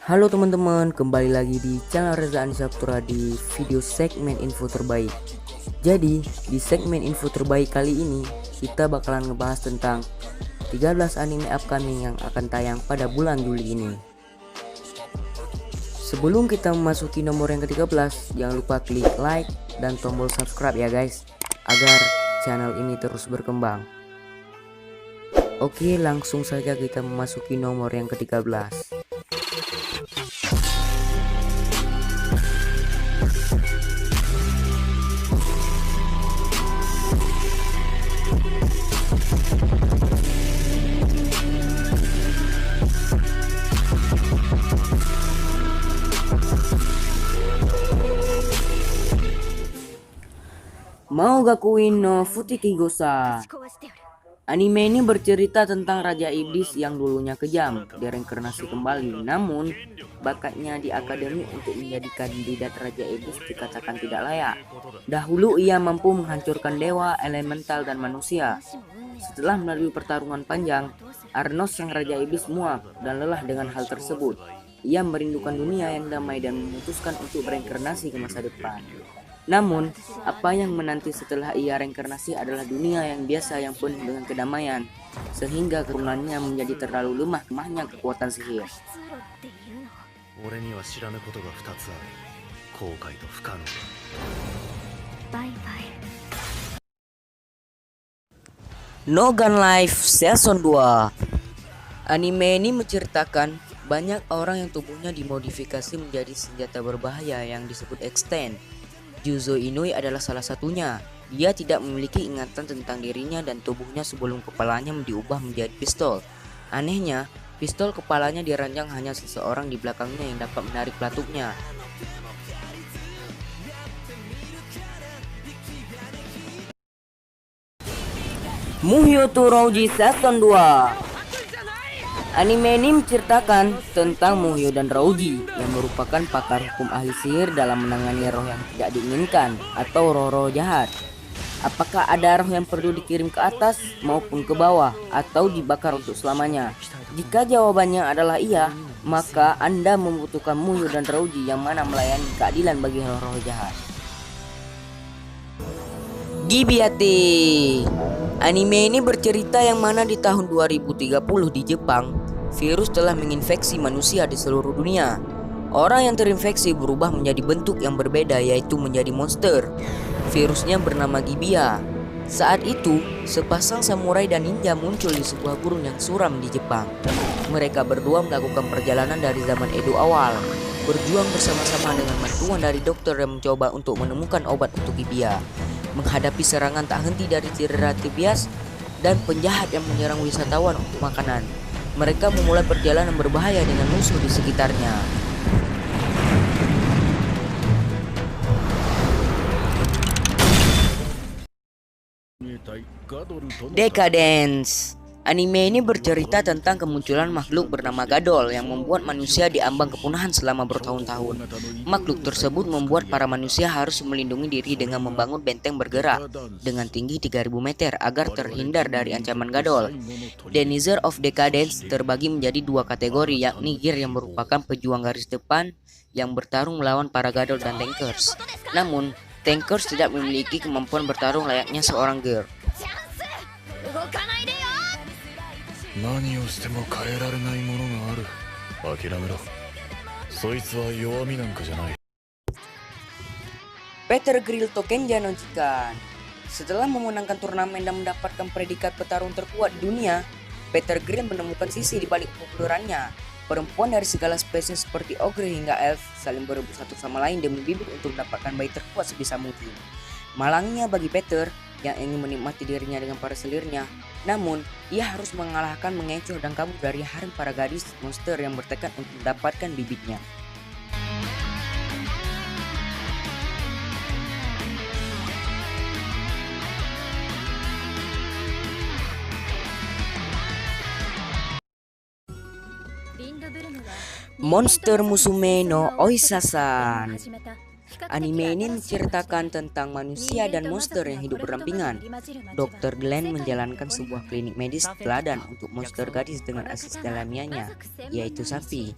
Halo teman-teman, kembali lagi di channel Reza Anissa Putra di video segmen info terbaik. Jadi, di segmen info terbaik kali ini, kita bakalan ngebahas tentang 13 anime upcoming yang akan tayang pada bulan Juli ini. Sebelum kita memasuki nomor yang ke-13, jangan lupa klik like dan tombol subscribe ya guys, agar channel ini terus berkembang. Oke, langsung saja kita memasuki nomor yang ke-13. Mau Gakuin no Futikigosa. Anime ini bercerita tentang Raja Iblis yang dulunya kejam, direinkarnasi kembali. Namun, bakatnya di akademi untuk menjadi kandidat Raja Iblis dikatakan tidak layak. Dahulu ia mampu menghancurkan dewa, elemental, dan manusia. Setelah melalui pertarungan panjang, Arnos sang Raja Iblis muak dan lelah dengan hal tersebut. Ia merindukan dunia yang damai dan memutuskan untuk bereinkarnasi ke masa depan. Namun, apa yang menanti setelah ia reinkarnasi adalah dunia yang biasa yang penuh dengan kedamaian, sehingga keturunannya menjadi terlalu lemahnya kekuatan sihir. No Gun Life Season 2. Anime ini menceritakan banyak orang yang tubuhnya dimodifikasi menjadi senjata berbahaya yang disebut extend. Juzo Inui adalah salah satunya. Dia tidak memiliki ingatan tentang dirinya dan tubuhnya sebelum kepalanya diubah menjadi pistol. Anehnya, pistol kepalanya dirancang hanya seseorang di belakangnya yang dapat menarik pelatuknya. Muhyo to Rouji Season 2. Anime ini menceritakan tentang Muhyo dan Rouji yang merupakan pakar hukum ahli sihir dalam menangani roh yang tidak diinginkan atau roh-roh jahat. Apakah ada roh yang perlu dikirim ke atas maupun ke bawah atau dibakar untuk selamanya? Jika jawabannya adalah iya, maka Anda membutuhkan Muhyo dan Rouji yang mana melayani keadilan bagi roh-roh jahat. Gibiate. Anime ini bercerita yang mana di tahun 2030 di Jepang, virus telah menginfeksi manusia di seluruh dunia. Orang yang terinfeksi berubah menjadi bentuk yang berbeda, yaitu menjadi monster. Virusnya bernama Gibia. Saat itu, sepasang samurai dan ninja muncul di sebuah gurun yang suram di Jepang. Mereka berdua melakukan perjalanan dari zaman Edo awal, berjuang bersama-sama dengan bantuan dari dokter yang mencoba untuk menemukan obat untuk Gibia. Menghadapi serangan tak henti dari tirati bias dan penjahat yang menyerang wisatawan untuk makanan, mereka memulai perjalanan berbahaya dengan musuh di sekitarnya. Decadence. Anime ini bercerita tentang kemunculan makhluk bernama Gadol yang membuat manusia diambang kepunahan selama bertahun-tahun. Makhluk tersebut membuat para manusia harus melindungi diri dengan membangun benteng bergerak dengan tinggi 3000 meter agar terhindar dari ancaman Gadol. Denizer of Decadence terbagi menjadi dua kategori, yakni Gear yang merupakan pejuang garis depan yang bertarung melawan para Gadol dan Tankers. Namun, Tankers tidak memiliki kemampuan bertarung layaknya seorang Gear. Peter Grill Tokenja no Chikan. Setelah memenangkan turnamen dan mendapatkan predikat petarung terkuat di dunia, Peter Grill menemukan sisi di balik populerannya. Perempuan dari segala spesies seperti ogre hingga elf saling berebut satu sama lain demi bibit untuk mendapatkan bayi terkuat sebisa mungkin. Malangnya bagi Peter yang ingin menikmati dirinya dengan para selirnya, namun ia harus mengalahkan, mengecoh dan kabur dari harem para gadis monster yang bertekad untuk mendapatkan bibitnya. Monster Musume no Oisasan. Anime ini menceritakan tentang manusia dan monster yang hidup berdampingan. Dr. Glenn menjalankan sebuah klinik medis teladan untuk monster gadis dengan asisten alamiahnya, yaitu Safi.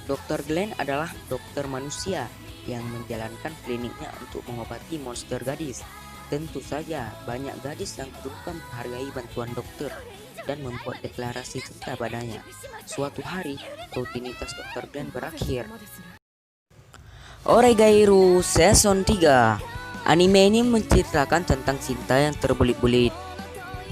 Dr. Glenn adalah dokter manusia yang menjalankan kliniknya untuk mengobati monster gadis. Tentu saja banyak gadis yang terluka menghargai bantuan dokter dan membuat deklarasi cinta padanya. Suatu hari, rutinitas Dr. Glenn berakhir. Oregairu Season 3. Anime ini menceritakan tentang cinta yang terbelit-belit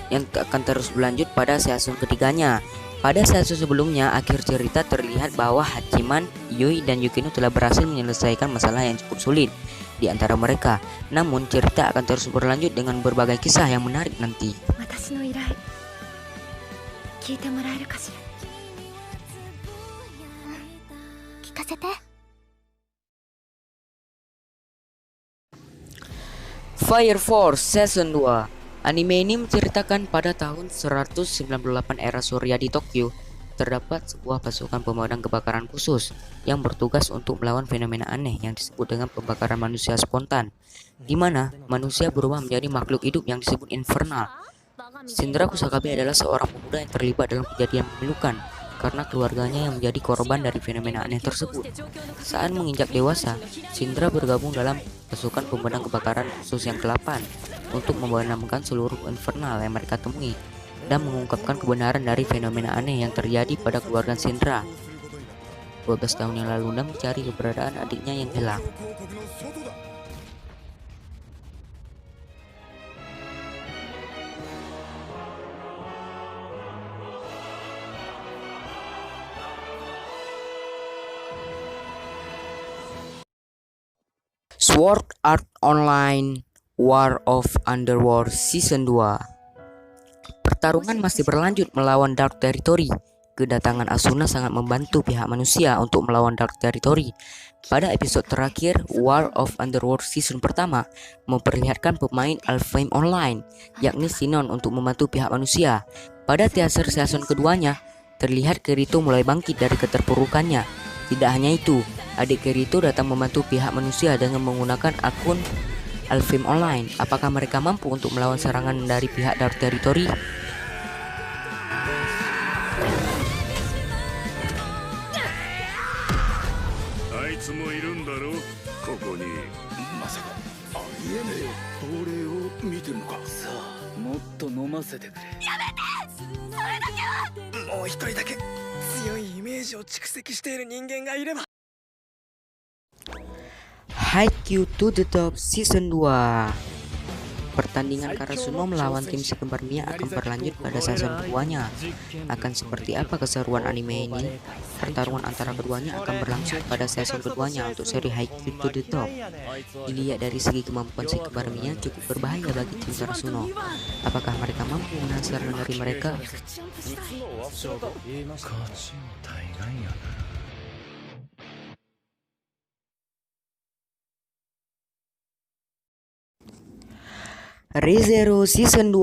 yang akan terus berlanjut pada season ketiganya. Pada season sebelumnya, akhir cerita terlihat bahwa Hachiman, Yui, dan Yukino telah berhasil menyelesaikan masalah yang cukup sulit di antara mereka. Namun, cerita akan terus berlanjut dengan berbagai kisah yang menarik nanti. Fire Force Season 2. Anime ini menceritakan pada tahun 198 era Surya di Tokyo, terdapat sebuah pasukan pemadam kebakaran khusus yang bertugas untuk melawan fenomena aneh yang disebut dengan pembakaran manusia spontan, di mana manusia berubah menjadi makhluk hidup yang disebut infernal. Shindra Kusakabe adalah seorang pemuda yang terlibat dalam kejadian memilukan karena keluarganya yang menjadi korban dari fenomena aneh tersebut. Saat menginjak dewasa, Shindra bergabung dalam pasukan pemadam kebakaran khusus yang ke-8 untuk memadamkan seluruh infernal yang mereka temui dan mengungkapkan kebenaran dari fenomena aneh yang terjadi pada keluarga Shindra 12 tahun yang lalu dan mencari keberadaan adiknya yang hilang. Sword Art Online War of Underworld Season 2. Pertarungan masih berlanjut melawan Dark Territory. Kedatangan Asuna sangat membantu pihak manusia untuk melawan Dark Territory. Pada episode terakhir, War of Underworld Season pertama memperlihatkan pemain Alfheim Online, yakni Sinon, untuk membantu pihak manusia. Pada teaser season keduanya, terlihat Kirito mulai bangkit dari keterpurukannya. Tidak hanya itu, adik Kirito datang membantu pihak manusia dengan menggunakan akun Alfheim Online. Apakah mereka mampu untuk melawan serangan dari pihak Dark Territory? Haikyuu to the Top Season 2. Pertandingan Karasuno melawan tim si kembar Mia akan berlanjut pada season keduanya. Akan seperti apa keseruan anime ini? Pertarungan antara keduanya akan berlangsung pada season keduanya untuk seri Haikyuu to the Top. Dilihat dari segi kemampuan si kembar Mia cukup berbahaya bagi tim Karasuno. Apakah mereka mampu menahan serangan dari mereka? Re:Zero Season 2.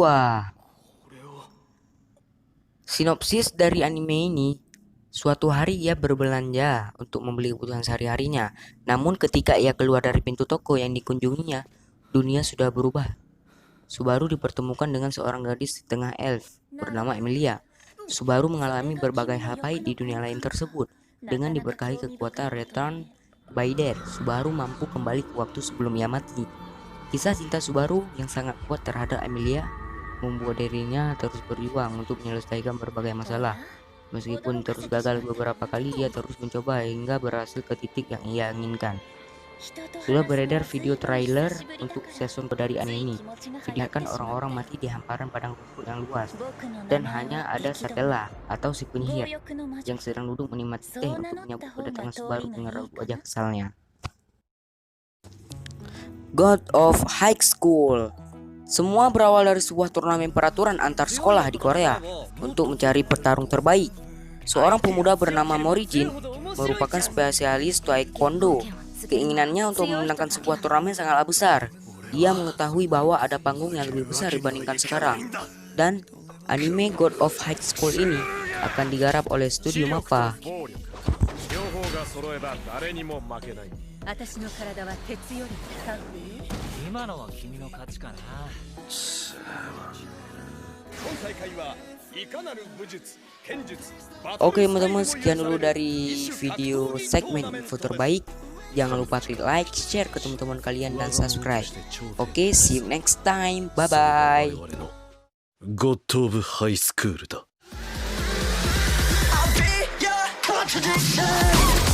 Sinopsis dari anime ini, suatu hari ia berbelanja untuk membeli kebutuhan sehari-harinya. Namun ketika ia keluar dari pintu toko yang dikunjunginya, dunia sudah berubah. Subaru dipertemukan dengan seorang gadis setengah elf bernama Emilia. Subaru mengalami berbagai hal pahit di dunia lain tersebut. Dengan diberkahi kekuatan Return by Death, Subaru mampu kembali ke waktu sebelum ia mati. Kisah cinta Subaru yang sangat kuat terhadap Emilia membuat dirinya terus berjuang untuk menyelesaikan berbagai masalah. Meskipun terus gagal beberapa kali, dia terus mencoba hingga berhasil ke titik yang ia inginkan. Sudah beredar video trailer untuk season dari anime ini. Videokan orang-orang mati di hamparan padang rumput yang luas, dan hanya ada Satella atau si penyihir yang sedang duduk menikmati teh untuk menyambut kedatangan Subaru dengan raut wajah kesalnya. God of High School. Semua berawal dari sebuah turnamen peraturan antar sekolah di Korea untuk mencari petarung terbaik. Seorang pemuda bernama Morijin merupakan spesialis taekwondo. Keinginannya untuk memenangkan sebuah turnamen sangatlah besar. Dia mengetahui bahwa ada panggung yang lebih besar dibandingkan sekarang. Dan anime God of High School ini akan digarap oleh studio MAPPA. 私の体は鉄より使う。今のは君の勝ちかな。今大会はいかなる武術、剣術、 Oke teman-teman, sekian dulu dari video segmen info terbaik. Jangan lupa klik like, share ke teman-teman kalian dan subscribe. Oke, see you next time. Bye bye. ゴッド・オブ・ハイスクールだ。 I'll be your contradiction.